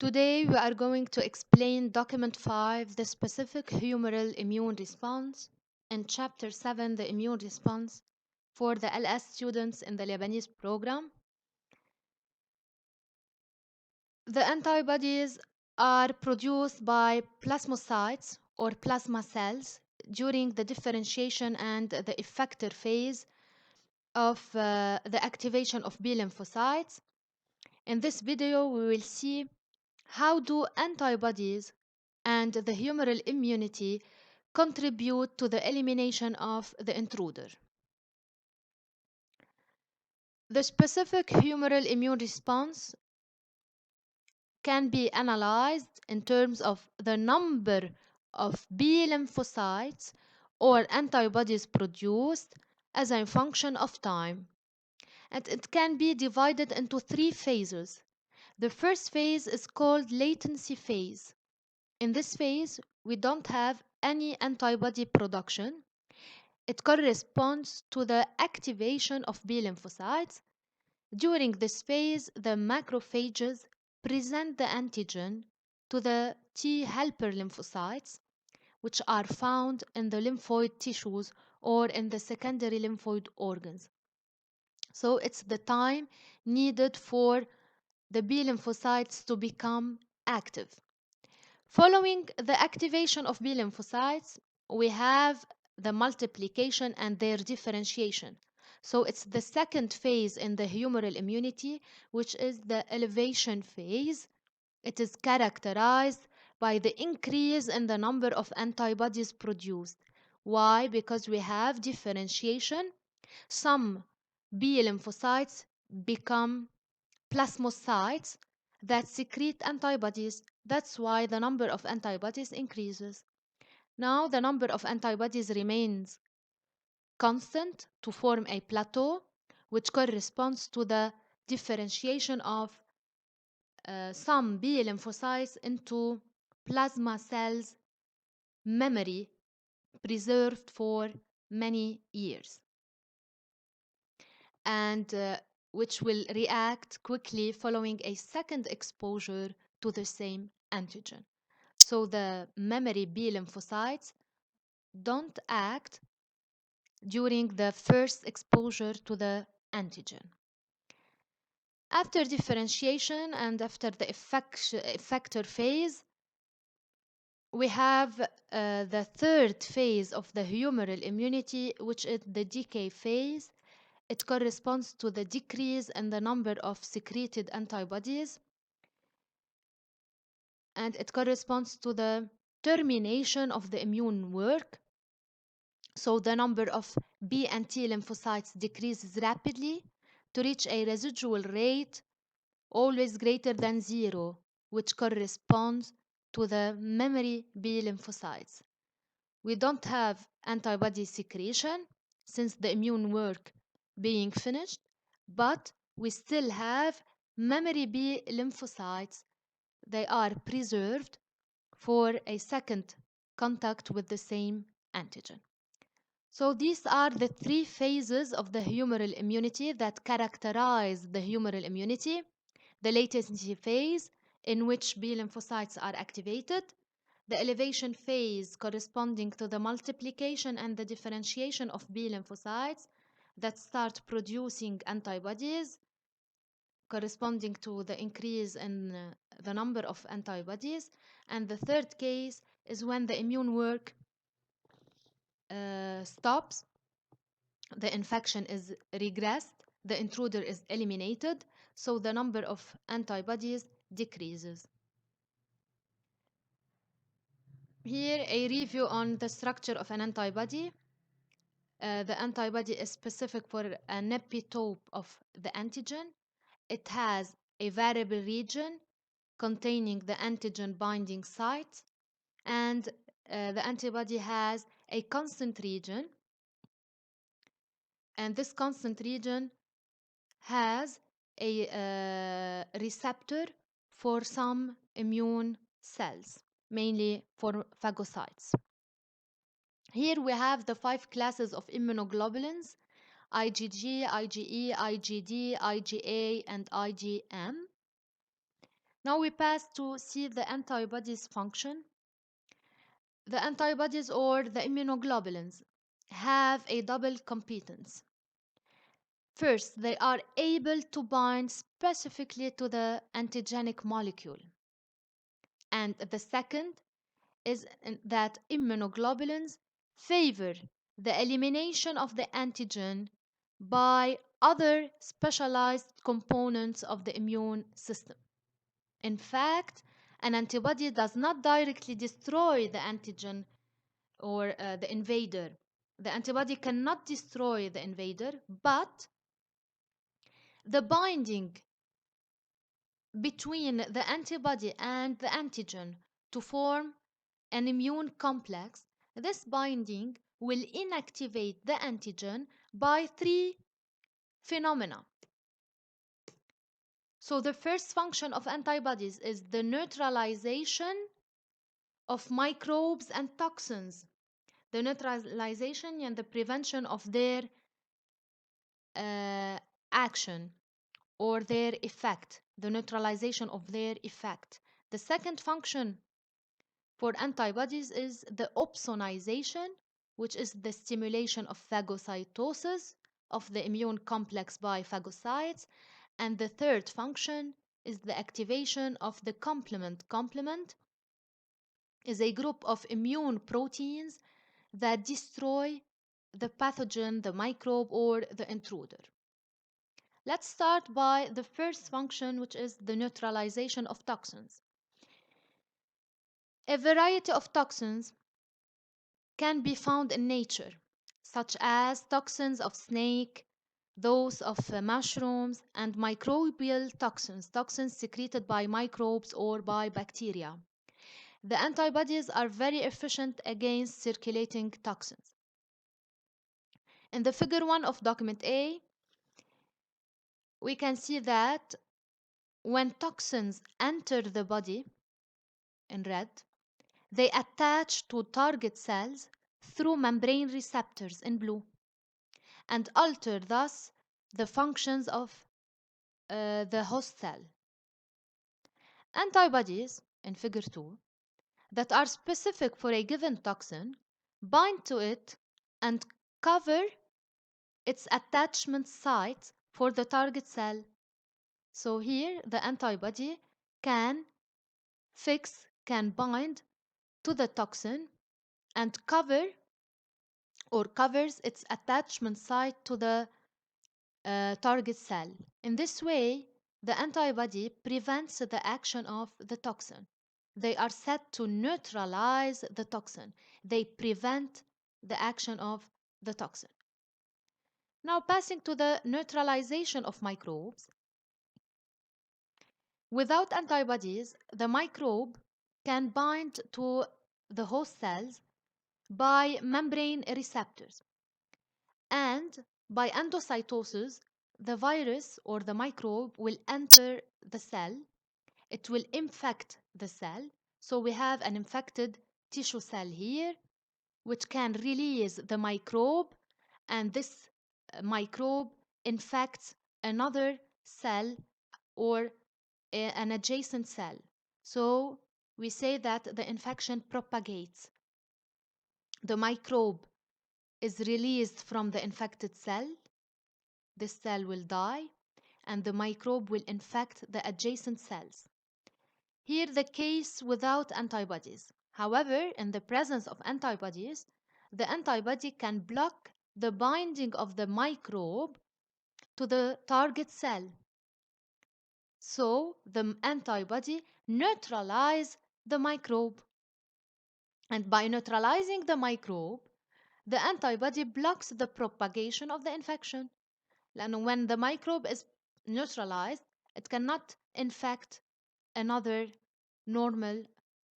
Today we are going to explain document 5, the specific humoral immune response, and chapter 7, the immune response for the LS students in the Lebanese program. The antibodies are produced by plasmocytes or plasma cells during the differentiation and the effector phase of the activation of B lymphocytes. In this video, we will see how do antibodies and the humoral immunity contribute to the elimination of the intruder. The specific humoral immune response can be analyzed in terms of the number of B lymphocytes or antibodies produced as a function of time. And it can be divided into 3 phases. The first phase is called latency phase. In this phase, we don't have any antibody production. It corresponds to the activation of B lymphocytes. During this phase, the macrophages present the antigen to the T helper lymphocytes, which are found in the lymphoid tissues or in the secondary lymphoid organs. So it's the time needed for the B lymphocytes to become active. Following the activation of B lymphocytes, we have the multiplication and their differentiation. So it's the second phase in the humoral immunity, which is the elevation phase. It is characterized by the increase in the number of antibodies produced. Why? Because we have differentiation. Some B lymphocytes become plasmocytes that secrete antibodies. That's why the number of antibodies increases. Now the number of antibodies remains constant to form a plateau, which corresponds to the differentiation of some B lymphocytes into plasma cells memory preserved for many years, and which will react quickly following a second exposure to the same antigen. So the memory B lymphocytes don't act during the first exposure to the antigen. After differentiation and after the effector phase, we have the third phase of the humoral immunity, which is the decay phase. It corresponds to the decrease in the number of secreted antibodies, and it corresponds to the termination of the immune work. So the number of B and T lymphocytes decreases rapidly to reach a residual rate always greater than 0, which corresponds to the memory B lymphocytes. We don't have antibody secretion since the immune work being finished, but we still have memory B lymphocytes. They are preserved for a second contact with the same antigen. So these are the 3 phases of the humoral immunity that characterize the humoral immunity. The latency phase, in which B lymphocytes are activated. The elevation phase, corresponding to the multiplication and the differentiation of B lymphocytes that start producing antibodies, corresponding to the increase in the number of antibodies. And the third case is when the immune work stops, the infection is regressed, the intruder is eliminated, so the number of antibodies decreases. Here a review on the structure of an antibody. The antibody is specific for an epitope of the antigen. It has a variable region containing the antigen binding site, and the antibody has a constant region, and this constant region has a receptor for some immune cells, mainly for phagocytes. Here we have the 5 classes of immunoglobulins: IgG, IgE, IgD, IgA, and IgM. Now we pass to see the antibodies function. The antibodies or the immunoglobulins have a double competence. First, they are able to bind specifically to the antigenic molecule. And the second is that immunoglobulins favor the elimination of the antigen by other specialized components of the immune system. In fact, an antibody does not directly destroy the antigen or the invader. The antibody cannot destroy the invader, but the binding between the antibody and the antigen to form an immune complex, this binding will inactivate the antigen by three phenomena. So the first function of antibodies is the neutralization of microbes and toxins, the neutralization and the prevention of their action or their effect, the neutralization of their effect. The second function for antibodies is the opsonization, which is the stimulation of phagocytosis of the immune complex by phagocytes. And the third function is the activation of the complement. Complement is a group of immune proteins that destroy the pathogen, the microbe, or the intruder. Let's start by the first function, which is the neutralization of toxins. A variety of toxins can be found in nature, such as toxins of snake, those of mushrooms, and microbial toxins, toxins secreted by microbes or by bacteria. The antibodies are very efficient against circulating toxins. In the figure 1 of document A, we can see that when toxins enter the body in red, they attach to target cells through membrane receptors in blue and alter thus the functions of the host cell. Antibodies, in figure 2, that are specific for a given toxin bind to it and cover its attachment site for the target cell. So here the antibody can bind to the toxin and covers its attachment site to the target cell. In this way, the antibody prevents the action of the toxin. They are said to neutralize the toxin. They prevent the action of the toxin. Now passing to the neutralization of microbes. Without antibodies, the microbe can bind to the host cells by membrane receptors. And by endocytosis, the virus or the microbe will enter the cell. It will infect the cell. So we have an infected tissue cell here, which can release the microbe, and this microbe infects another cell or an adjacent cell. So we say that the infection propagates. The microbe is released from the infected cell. This cell will die, and the microbe will infect the adjacent cells. Here the case without antibodies. However, in the presence of antibodies, the antibody can block the binding of the microbe to the target cell. So the antibody neutralizes the microbe. And by neutralizing the microbe, the antibody blocks the propagation of the infection. And when the microbe is neutralized, it cannot infect another normal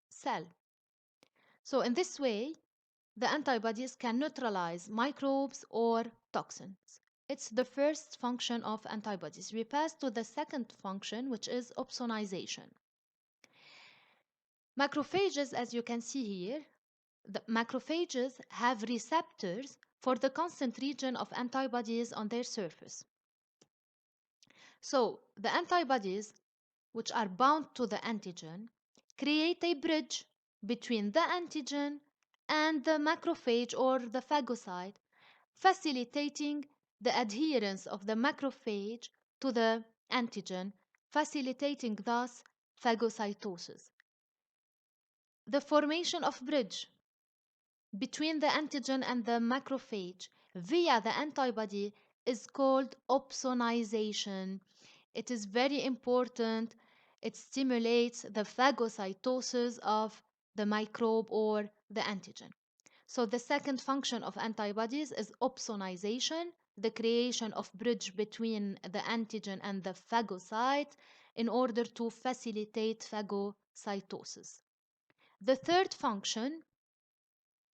cell. So in this way, the antibodies can neutralize microbes or toxins. It's the first function of antibodies. We pass to the second function, which is opsonization. Macrophages, as you can see here, the macrophages have receptors for the constant region of antibodies on their surface. So the antibodies which are bound to the antigen, create a bridge between the antigen and the macrophage or the phagocyte, facilitating the adherence of the macrophage to the antigen, facilitating thus phagocytosis. The formation of bridge between the antigen and the macrophage via the antibody is called opsonization. It is very important. It stimulates the phagocytosis of the microbe or the antigen. So the second function of antibodies is opsonization, the creation of bridge between the antigen and the phagocyte in order to facilitate phagocytosis. The third function,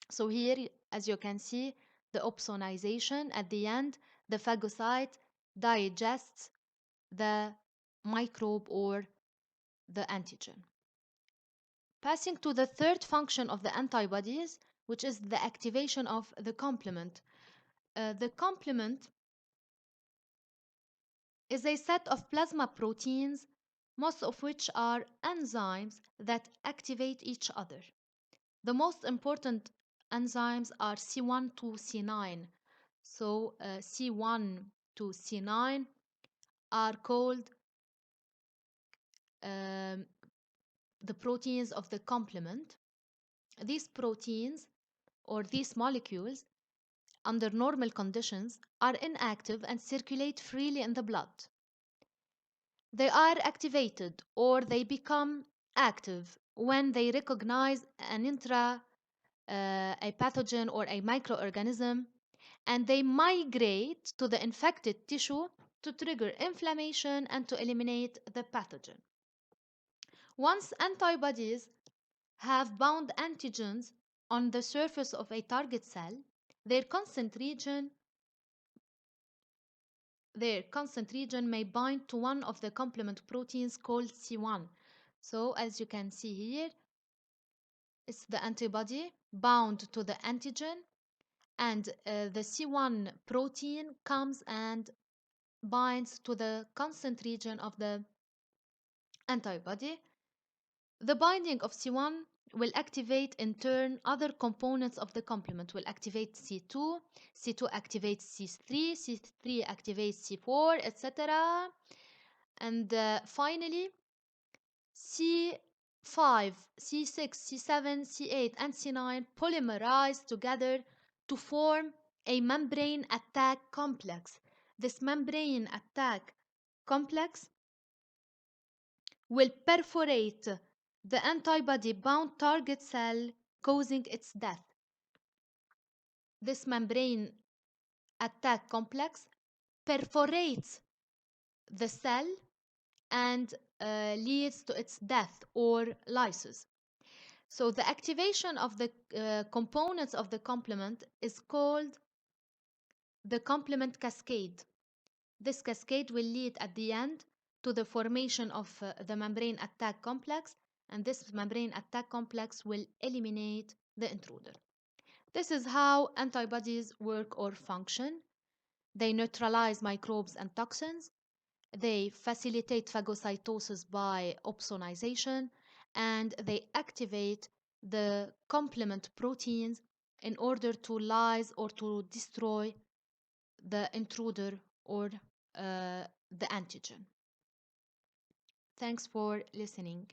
so here as you can see, the opsonization at the end, the phagocyte digests the microbe or the antigen. Passing to the third function of the antibodies, which is the activation of the complement. The complement is a set of plasma proteins, most of which are enzymes that activate each other. The most important enzymes are C1 to C9. So C1 to C9 are called um, the proteins of the complement. These proteins or these molecules under normal conditions are inactive and circulate freely in the blood. They are activated or they become active when they recognize a pathogen or a microorganism, and they migrate to the infected tissue to trigger inflammation and to eliminate the pathogen. Once antibodies have bound antigens on the surface of a target cell, their constant region may bind to one of the complement proteins called C1. So as you can see here, it's the antibody bound to the antigen, and the C1 protein comes and binds to the constant region of the antibody. The binding of C1 will activate in turn other components of the complement, will activate C2, C2 activates C3, C3 activates C4, etc. And finally, C5, C6, C7, C8, and C9 polymerize together to form a membrane attack complex. This membrane attack complex will perforate the antibody-bound target cell, causing its death. This membrane attack complex perforates the cell and leads to its death or lysis. So the activation of the components of the complement is called the complement cascade. This cascade will lead at the end to the formation of the membrane attack complex, and this membrane attack complex will eliminate the intruder. This is how antibodies work or function. They neutralize microbes and toxins. They facilitate phagocytosis by opsonization, and they activate the complement proteins in order to lyse or to destroy the intruder or the antigen. Thanks for listening.